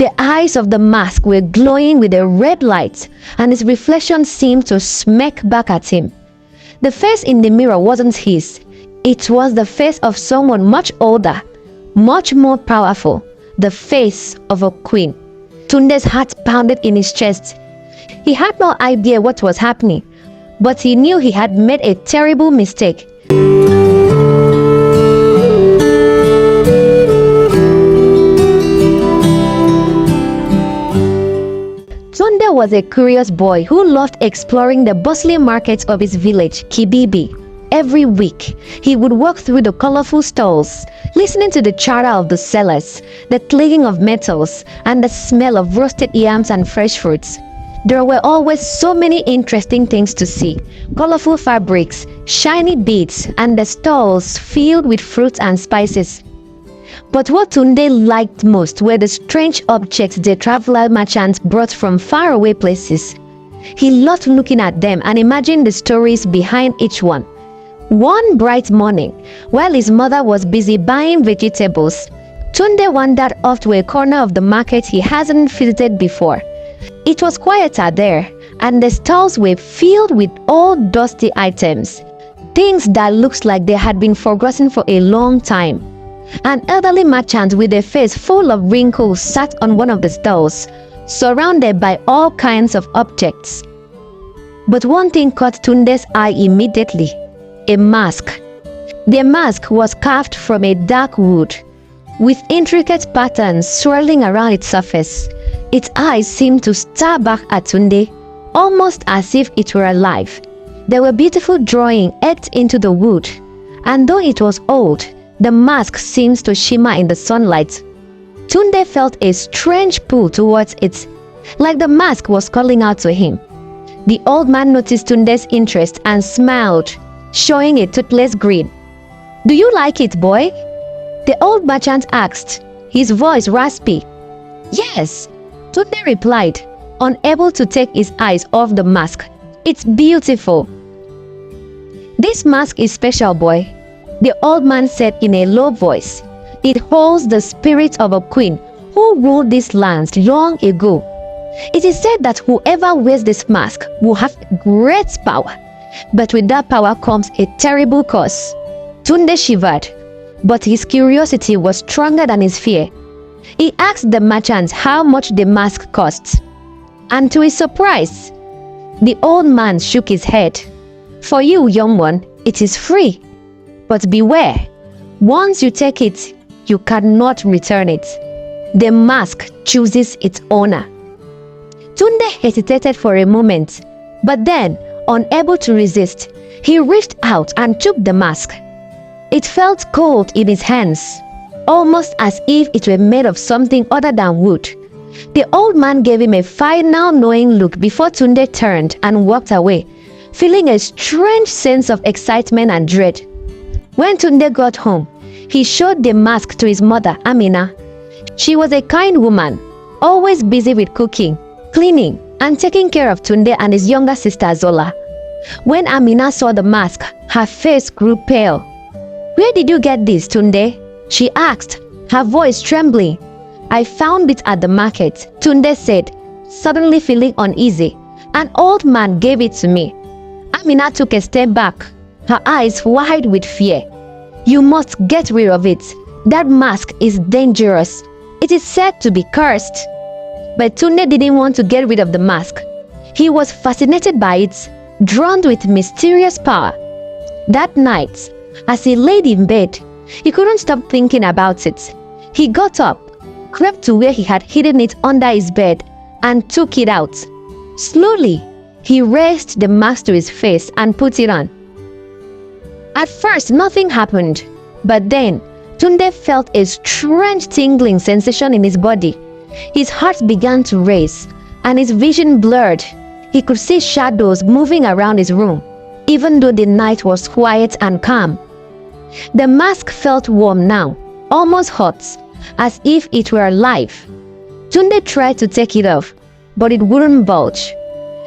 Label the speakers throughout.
Speaker 1: The eyes of the mask were glowing with a red light, and his reflection seemed to smack back at him. The face in the mirror wasn't his. It was the face of someone much older, much more powerful, the face of a queen. Tunde's heart pounded in his chest. He had no idea what was happening, but he knew he had made a terrible mistake. Tunde was a curious boy who loved exploring the bustling markets of his village, Kibibi. Every week, he would walk through the colorful stalls, listening to the chatter of the sellers, the clinking of metals, and the smell of roasted yams and fresh fruits. There were always so many interesting things to see: colorful fabrics, shiny beads, and the stalls filled with fruits and spices. But what Tunde liked most were the strange objects the traveler merchants brought from faraway places. He loved looking at them and imagining the stories behind each one. One bright morning, while his mother was busy buying vegetables, Tunde wandered off to a corner of the market he hasn't visited before. It was quieter there, and the stalls were filled with old dusty items, things that looked like they had been forgotten for a long time. An elderly merchant with a face full of wrinkles sat on one of the stalls, surrounded by all kinds of objects. But one thing caught Tunde's eye immediately: a mask. The mask was carved from a dark wood, with intricate patterns swirling around its surface. Its eyes seemed to stare back at Tunde, almost as if it were alive. There were beautiful drawings etched into the wood, and though it was old, the mask seemed to shimmer in the sunlight. Tunde felt a strange pull towards it, like the mask was calling out to him. The old man noticed Tunde's interest and smiled, showing a toothless grin. "Do you like it, boy?" the old merchant asked, his voice raspy. "Yes," Tunde replied, unable to take his eyes off the mask. "It's beautiful." "This mask is special, boy," the old man said in a low voice. "It holds the spirit of a queen who ruled these lands long ago. It is said that whoever wears this mask will have great power, but with that power comes a terrible curse." Tunde shivered, but his curiosity was stronger than his fear. He asked the merchant how much the mask cost, and to his surprise, the old man shook his head. "For you, young one, it is free. But beware, once you take it, you cannot return it. The mask chooses its owner." Tunde hesitated for a moment, but then, unable to resist, he reached out and took the mask. It felt cold in his hands, almost as if it were made of something other than wood. The old man gave him a final knowing look before Tunde turned and walked away, feeling a strange sense of excitement and dread. When Tunde got home, he showed the mask to his mother, Amina. She was a kind woman, always busy with cooking, cleaning, and taking care of Tunde and his younger sister Zola. When Amina saw the mask, her face grew pale. "Where did you get this, Tunde?" she asked, her voice trembling. "I found it at the market," Tunde said, suddenly feeling uneasy. "An old man gave it to me." Amina took a step back, her eyes wide with fear. "You must get rid of it. That mask is dangerous. It is said to be cursed." But Tunde didn't want to get rid of the mask. He was fascinated by it, drawn with mysterious power. That night, as he laid in bed, he couldn't stop thinking about it. He got up, crept to where he had hidden it under his bed, and took it out. Slowly, he raised the mask to his face and put it on. At first, nothing happened, but then Tunde felt a strange tingling sensation in his body. His heart began to race, and his vision blurred. He could see shadows moving around his room, even though the night was quiet and calm. The mask felt warm now, almost hot, as if it were alive. Tunde tried to take it off, but it wouldn't budge.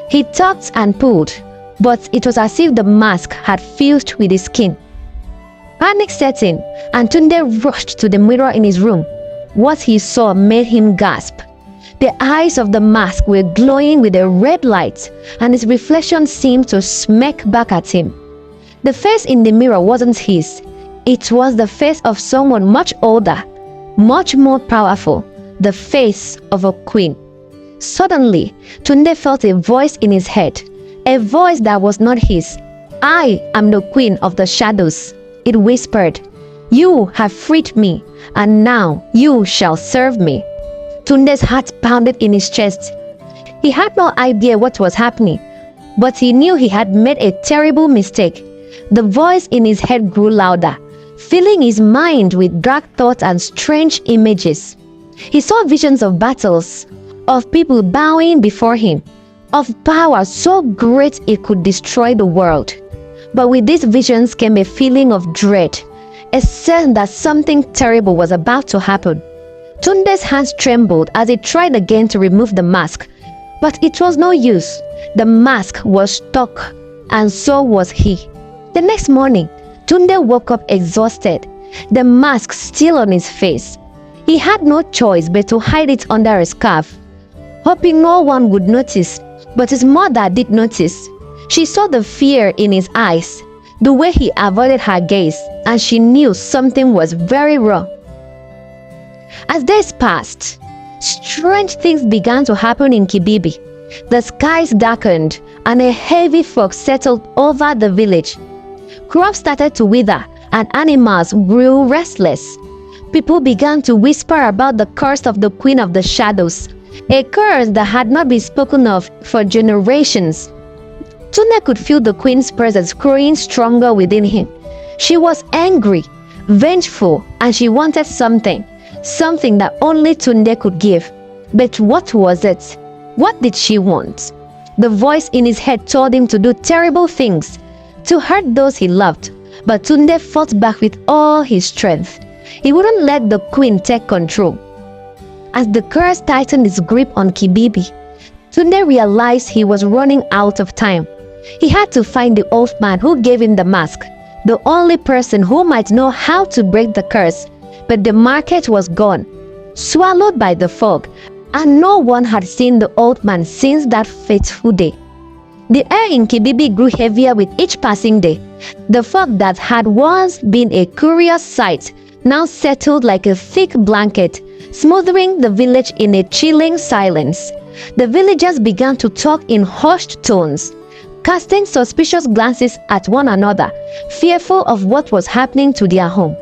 Speaker 1: He tugged and pulled, but it was as if the mask had fused with his skin. Panic set in, and Tunde rushed to the mirror in his room. What he saw made him gasp. The eyes of the mask were glowing with a red light, and his reflection seemed to smack back at him. The face in the mirror wasn't his. It was the face of someone much older, much more powerful, the face of a queen. Suddenly, Tunde felt a voice in his head, a voice that was not his. "I am the queen of the shadows," it whispered. "You have freed me, and now you shall serve me." Tunde's heart pounded in his chest. He had no idea what was happening, but he knew he had made a terrible mistake. The voice in his head grew louder, filling his mind with dark thoughts and strange images. He saw visions of battles, of people bowing before him, of power so great it could destroy the world. But with these visions came a feeling of dread, a sense that something terrible was about to happen. Tunde's hands trembled as he tried again to remove the mask, but it was no use. The mask was stuck, and so was he. The next morning, Tunde woke up exhausted, the mask still on his face. He had no choice but to hide it under a scarf, hoping no one would notice. But his mother did notice. She saw the fear in his eyes, the way he avoided her gaze, and she knew something was very wrong. As days passed, strange things began to happen in Kibibi. The skies darkened, and a heavy fog settled over the village. Crops started to wither, and animals grew restless. People began to whisper about the curse of the Queen of the Shadows, a curse that had not been spoken of for generations. Tunde could feel the Queen's presence growing stronger within him. She was angry, vengeful, and she wanted something that only Tunde could give. But what was it? What did she want? The voice in his head told him to do terrible things, to hurt those he loved, but Tunde fought back with all his strength. He wouldn't let the Queen take control. As the curse tightened its grip on Kibibi, Tunde realized he was running out of time. He had to find the old man who gave him the mask, the only person who might know how to break the curse. But the market was gone, swallowed by the fog, and no one had seen the old man since that fateful day. The air in Kibibi grew heavier with each passing day. The fog that had once been a curious sight now settled like a thick blanket, smothering the village in a chilling silence. The villagers began to talk in hushed tones, casting suspicious glances at one another, fearful of what was happening to their home.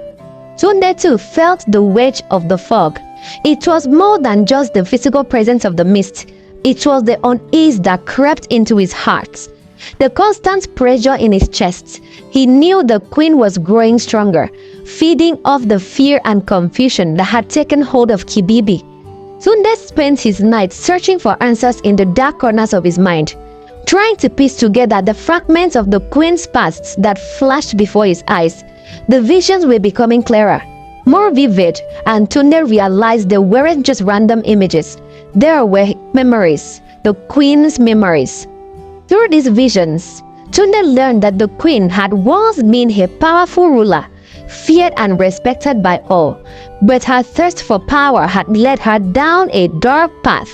Speaker 1: Tunde too felt the weight of the fog. It was more than just the physical presence of the mist. It was the unease that crept into his heart, the constant pressure in his chest. He knew the Queen was growing stronger, feeding off the fear and confusion that had taken hold of Kibibi. Tunde spent his nights searching for answers in the dark corners of his mind, trying to piece together the fragments of the Queen's past that flashed before his eyes. The visions were becoming clearer, more vivid, and Tunde realized they weren't just random images. There were memories, the Queen's memories. Through these visions, Tunde learned that the Queen had once been a powerful ruler, feared and respected by all, but her thirst for power had led her down a dark path.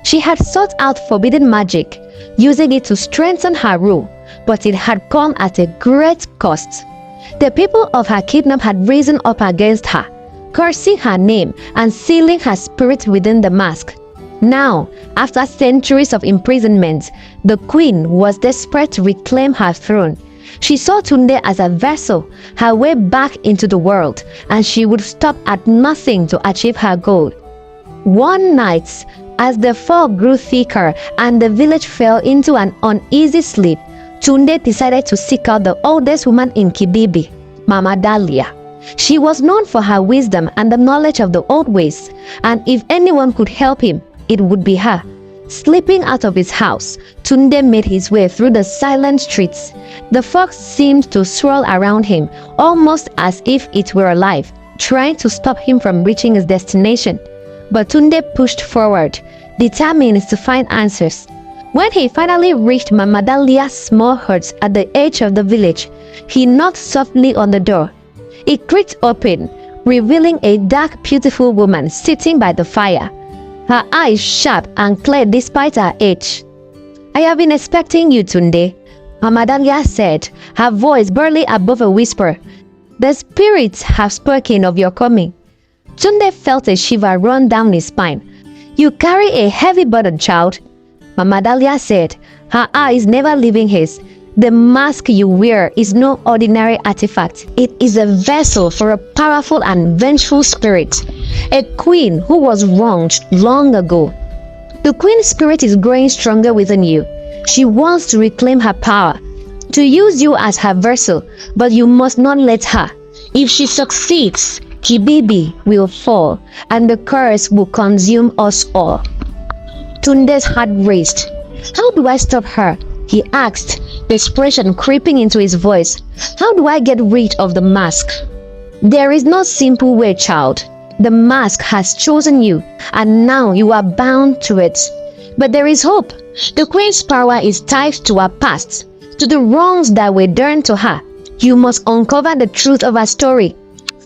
Speaker 1: She had sought out forbidden magic, using it to strengthen her rule, but it had come at a great cost. The people of her kingdom had risen up against her, cursing her name and sealing her spirit within the mask. Now, after centuries of imprisonment, the Queen was desperate to reclaim her throne. She saw Tunde as a vessel, her way back into the world, and she would stop at nothing to achieve her goal. One night, as the fog grew thicker and the village fell into an uneasy sleep, Tunde decided to seek out the oldest woman in Kibibi, Mama Dahlia. She was known for her wisdom and the knowledge of the old ways, and if anyone could help him, it would be her. Slipping out of his house, Tunde made his way through the silent streets. The fog seemed to swirl around him, almost as if it were alive, trying to stop him from reaching his destination. But Tunde pushed forward, determined to find answers. When he finally reached Mama Dahlia's small hut at the edge of the village, he knocked softly on the door. It creaked open, revealing a dark, beautiful woman sitting by the fire. her eyes sharp and clear despite her age. "I have been expecting you, Tunde," Mama Dahlia said, her voice barely above a whisper. "The spirits have spoken of your coming." Tunde felt a shiver run down his spine. "You carry a heavy burden, child," Mama Dahlia said, her eyes never leaving his. "The mask you wear is no ordinary artifact. It is a vessel for a powerful and vengeful spirit, a queen who was wronged long ago. The queen spirit is growing stronger within you. She wants to reclaim her power, to use you as her vessel, but you must not let her. If she succeeds, Kibibi will fall, and the curse will consume us all." Tunde's heart raced. "How do I stop her?" he asked, desperation creeping into his voice. "How do I get rid of the mask?" "There is no simple way, child. The mask has chosen you, and now you are bound to it. But there is hope. The queen's power is tied to her past, to the wrongs that were done to her. You must uncover the truth of her story.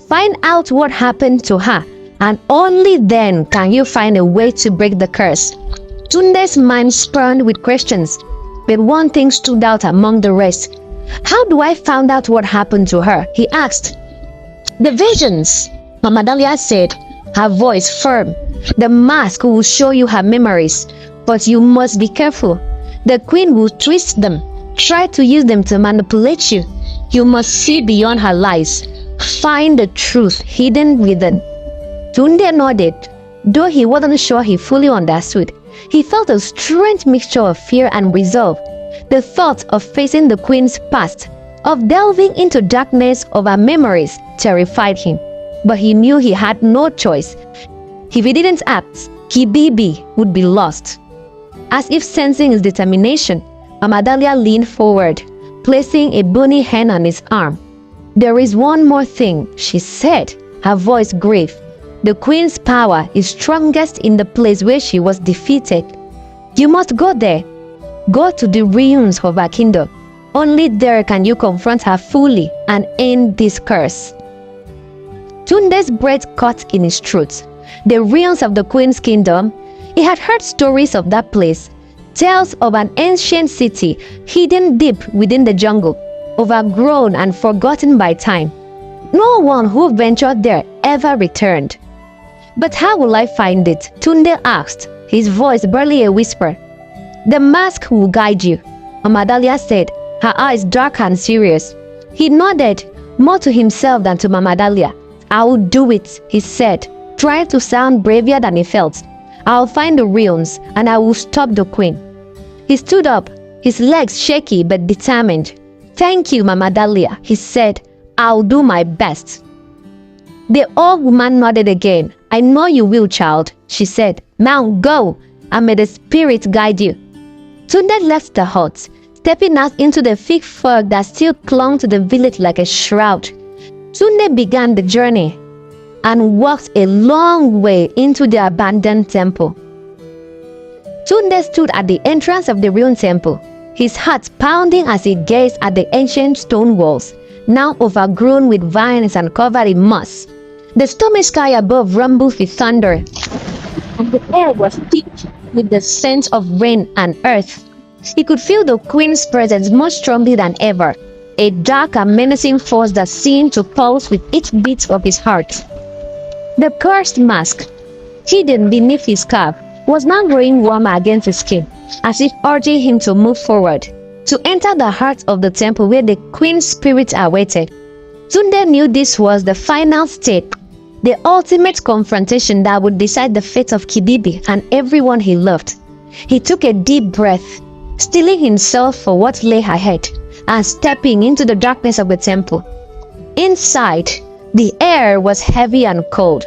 Speaker 1: Find out what happened to her, and only then can you find a way to break the curse." Tunde's mind spun with questions, but one thing stood out among the rest. "How do I find out what happened to her?" he asked. "The visions," Mama Dahlia said, her voice firm. "The mask will show you her memories, but you must be careful. The queen will twist them, try to use them to manipulate you. You must see beyond her lies. Find the truth hidden within." Tunde nodded, though he wasn't sure he fully understood. He felt a strange mixture of fear and resolve. The thought of facing the queen's past, of delving into darkness of her memories, terrified him. But he knew he had no choice. If he didn't act, Kibibi would be lost. As if sensing his determination, Mama Dahlia leaned forward, placing a bony hand on his arm. "There is one more thing," she said, her voice grave. "The queen's power is strongest in the place where she was defeated. You must go there. Go to the ruins of her kingdom. Only there can you confront her fully and end this curse." Tunde's breath caught in his throat. The ruins of the queen's kingdom. He had heard stories of that place, tales of an ancient city hidden deep within the jungle, overgrown and forgotten by time. No one who ventured there ever returned. "But how will I find it?" Tunde asked, his voice barely a whisper. "The mask will guide you," Mama Dahlia said, her eyes dark and serious. He nodded, more to himself than to Mama Dahlia. "I will do it," he said, trying to sound braver than he felt. "I'll find the ruins, and I will stop the queen." He stood up, his legs shaky but determined. "Thank you, Mama Dahlia," he said. "I'll do my best." The old woman nodded again. "I know you will, child," she said. "Now go, and may the spirit guide you." Tunde left the hut, stepping out into the thick fog that still clung to the village like a shroud. Tunde began the journey and walked a long way into the abandoned temple. Tunde stood at the entrance of the ruined temple, his heart pounding as he gazed at the ancient stone walls, now overgrown with vines and covered in moss. The stormy sky above rumbled with thunder, and the air was thick with the scent of rain and earth. He could feel the queen's presence more strongly than ever, a dark and menacing force that seemed to pulse with each beat of his heart. The cursed mask, hidden beneath his scarf, was now growing warmer against his skin, as if urging him to move forward, to enter the heart of the temple where the queen's spirit awaited. Tunde knew this was the final step, the ultimate confrontation that would decide the fate of Kibibi and everyone he loved. He took a deep breath, steeling himself for what lay ahead, and stepping into the darkness of the temple. Inside, the air was heavy and cold,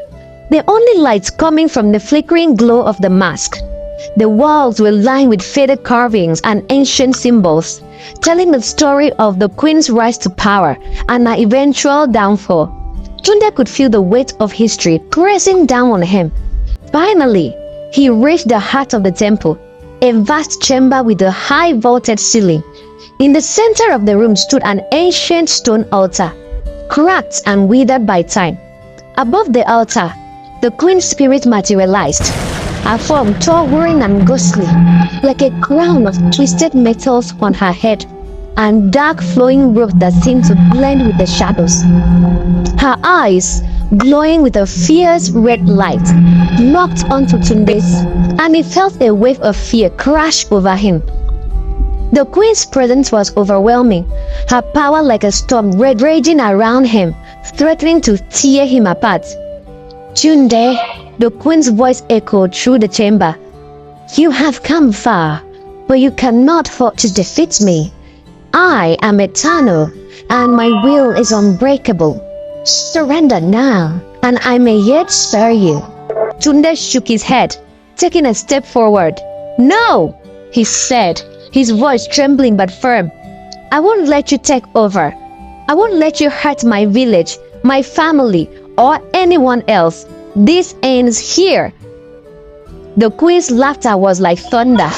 Speaker 1: the only light coming from the flickering glow of the mask. The walls were lined with faded carvings and ancient symbols, telling the story of the queen's rise to power and her eventual downfall. Tunde could feel the weight of history pressing down on him. Finally, he reached the heart of the temple, a vast chamber with a high vaulted ceiling. In the center of the room stood an ancient stone altar, cracked and withered by time. Above the altar, the queen's spirit materialized, her form towering and ghostly, like a crown of twisted metals on her head, and dark flowing robes that seemed to blend with the shadows. Her eyes, glowing with a fierce red light, locked onto Tunde's, and he felt a wave of fear crash over him. The queen's presence was overwhelming, her power like a storm raging around him, threatening to tear him apart. "Tunde," the queen's voice echoed through the chamber. "You have come far, but you cannot hope to defeat me. I am eternal, and my will is unbreakable. Surrender now, and I may yet spare you." Tunde shook his head, taking a step forward. "No," he said, his voice trembling but firm. "I won't let you take over. I won't let you hurt my village, my family, or anyone else. This ends here." The queen's laughter was like thunder,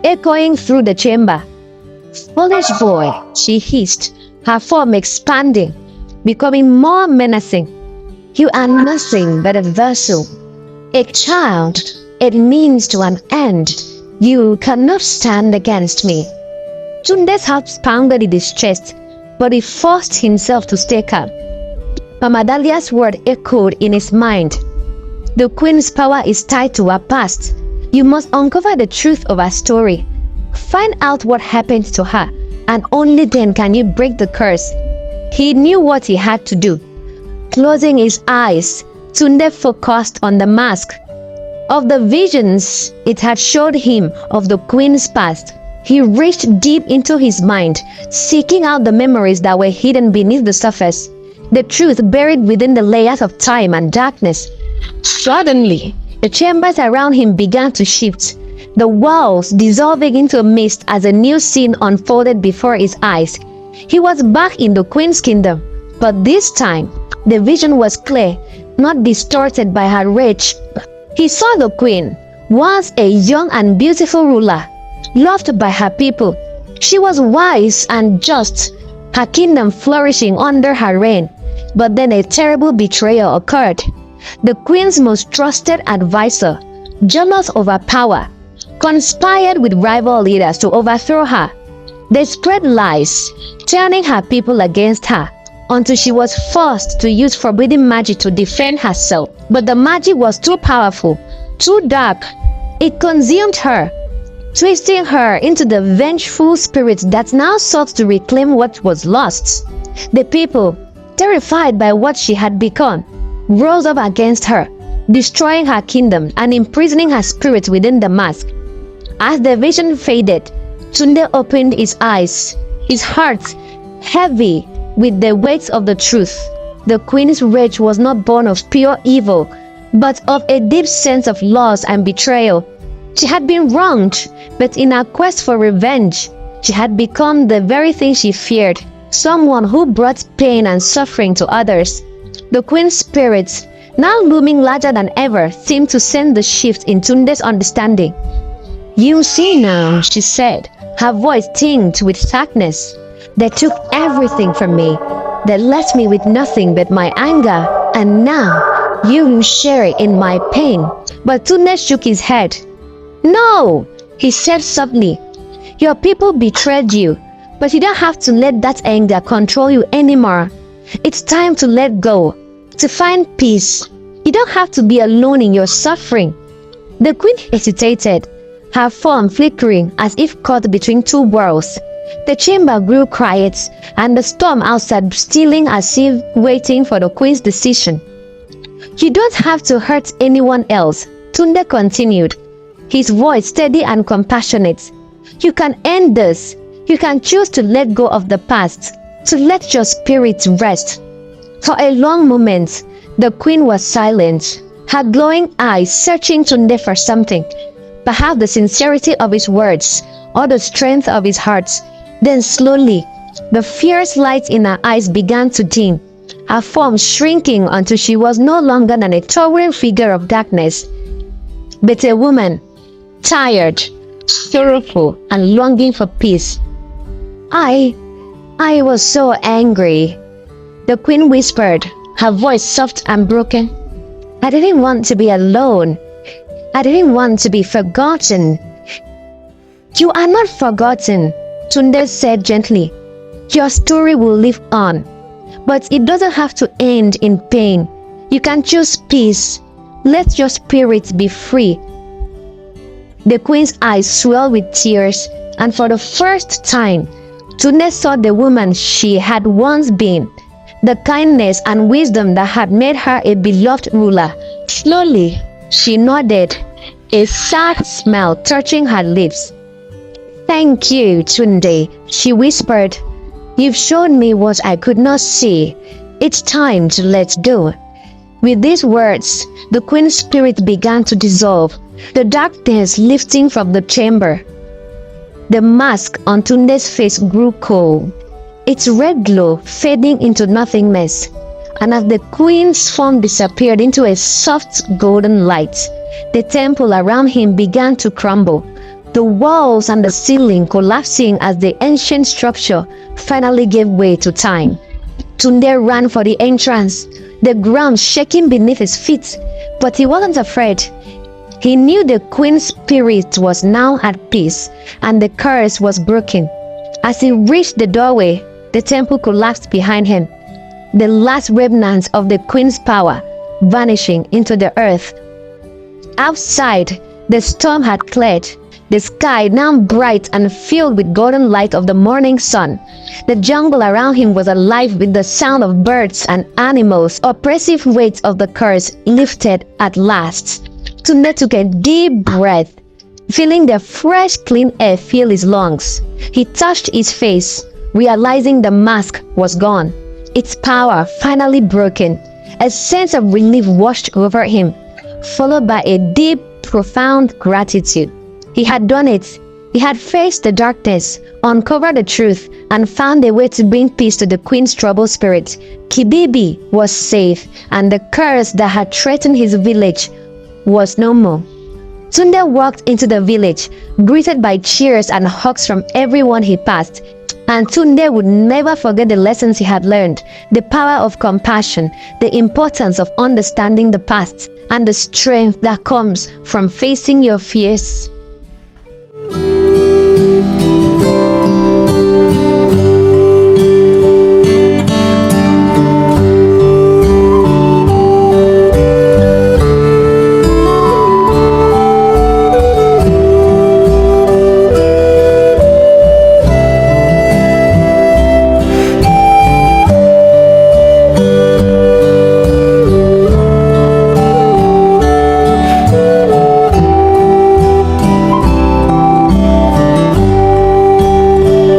Speaker 1: echoing through the chamber. "Foolish boy," she hissed, her form expanding, becoming more menacing. "You are nothing but a vessel, a child, a means to an end. You cannot stand against me." Tunde's heart pounded in his chest, but he forced himself to stay calm. Mama Dahlia's word echoed in his mind. The queen's power is tied to her past. You must uncover the truth of her story. Find out what happened to her, and only then can you break the curse. He knew what he had to do. Closing his eyes, Tunde focused on the mask. Of the visions it had showed him of the queen's past, he reached deep into his mind, seeking out the memories that were hidden beneath the surface, the truth buried within the layers of time and darkness. Suddenly, the chambers around him began to shift, the walls dissolving into a mist as a new scene unfolded before his eyes. He was back in the queen's kingdom, but this time, the vision was clear, not distorted by her rage. He saw the queen, once a young and beautiful ruler, loved by her people. She was wise and just, her kingdom flourishing under her reign. But then a terrible betrayal occurred. The queen's most trusted advisor, jealous of her power, conspired with rival leaders to overthrow her. They spread lies, turning her people against her, until she was forced to use forbidden magic to defend herself. But the magic was too powerful, too dark. It consumed her, twisting her into the vengeful spirit that now sought to reclaim what was lost. The people, terrified by what she had become, rose up against her, destroying her kingdom and imprisoning her spirit within the mask. As the vision faded, Tunde opened his eyes, his heart heavy with the weight of the truth. The queen's rage was not born of pure evil, but of a deep sense of loss and betrayal. She had been wronged, but in her quest for revenge, she had become the very thing she feared, someone who brought pain and suffering to others. The queen's spirit, now looming larger than ever, seemed to send the shift in Tunde's understanding. "You see now," she said, her voice tinged with sadness. "They took everything from me. They left me with nothing but my anger, and now you will share in my pain." But Tunde shook his head. "No," he said softly. "Your people betrayed you, but you don't have to let that anger control you anymore. It's time to let go, to find peace. You don't have to be alone in your suffering." The queen hesitated, her form flickering as if caught between two worlds. The chamber grew quiet, and the storm outside stilling as if waiting for the queen's decision. "You don't have to hurt anyone else," Tunde continued, his voice steady and compassionate. "You can end this. You can choose to let go of the past, to let your spirit rest." For a long moment, the queen was silent, her glowing eyes searching Tunde for something, perhaps the sincerity of his words or the strength of his heart. Then slowly, the fierce light in her eyes began to dim, her form shrinking until she was no longer than a towering figure of darkness, but a woman, tired, sorrowful, and longing for peace. I was so angry," the queen whispered, her voice soft and broken. I didn't want to be alone. I didn't want to be forgotten. You are not forgotten, Tunde said gently. Your story will live on, but it doesn't have to end in pain. You can choose peace. Let your spirit be free. The queen's eyes swelled with tears, and for the first time, Tunde saw the woman she had once been, the kindness and wisdom that had made her a beloved ruler. Slowly, she nodded, a sad smile touching her lips. Thank you, Tunde, she whispered. You've shown me what I could not see. It's time to let go. With these words, the queen's spirit began to dissolve, the darkness lifting from the chamber. The mask on Tunde's face grew cold, its red glow fading into nothingness, and as the queen's form disappeared into a soft golden light, the temple around him began to crumble, the walls and the ceiling collapsing as the ancient structure finally gave way to time. Tunde ran for the entrance, the ground shaking beneath his feet, but he wasn't afraid. He knew the queen's spirit was now at peace, and the curse was broken. As he reached the doorway, the temple collapsed behind him, the last remnants of the queen's power vanishing into the earth. Outside, the storm had cleared, the sky now bright and filled with golden light of the morning sun. The jungle around him was alive with the sound of birds and animals. Oppressive weight of the curse lifted at last. Tunde took a deep breath, feeling the fresh, clean air fill his lungs. He touched his face, realizing the mask was gone, its power finally broken. A sense of relief washed over him, followed by a deep, profound gratitude. He had done it. He had faced the darkness, uncovered the truth, and found a way to bring peace to the queen's troubled spirit. Kibibi was safe, and the curse that had threatened his village was no more. Tunde walked into the village, greeted by cheers and hugs from everyone he passed. And Tunde would never forget the lessons he had learned, the power of compassion, the importance of understanding the past, and the strength that comes from facing your fears.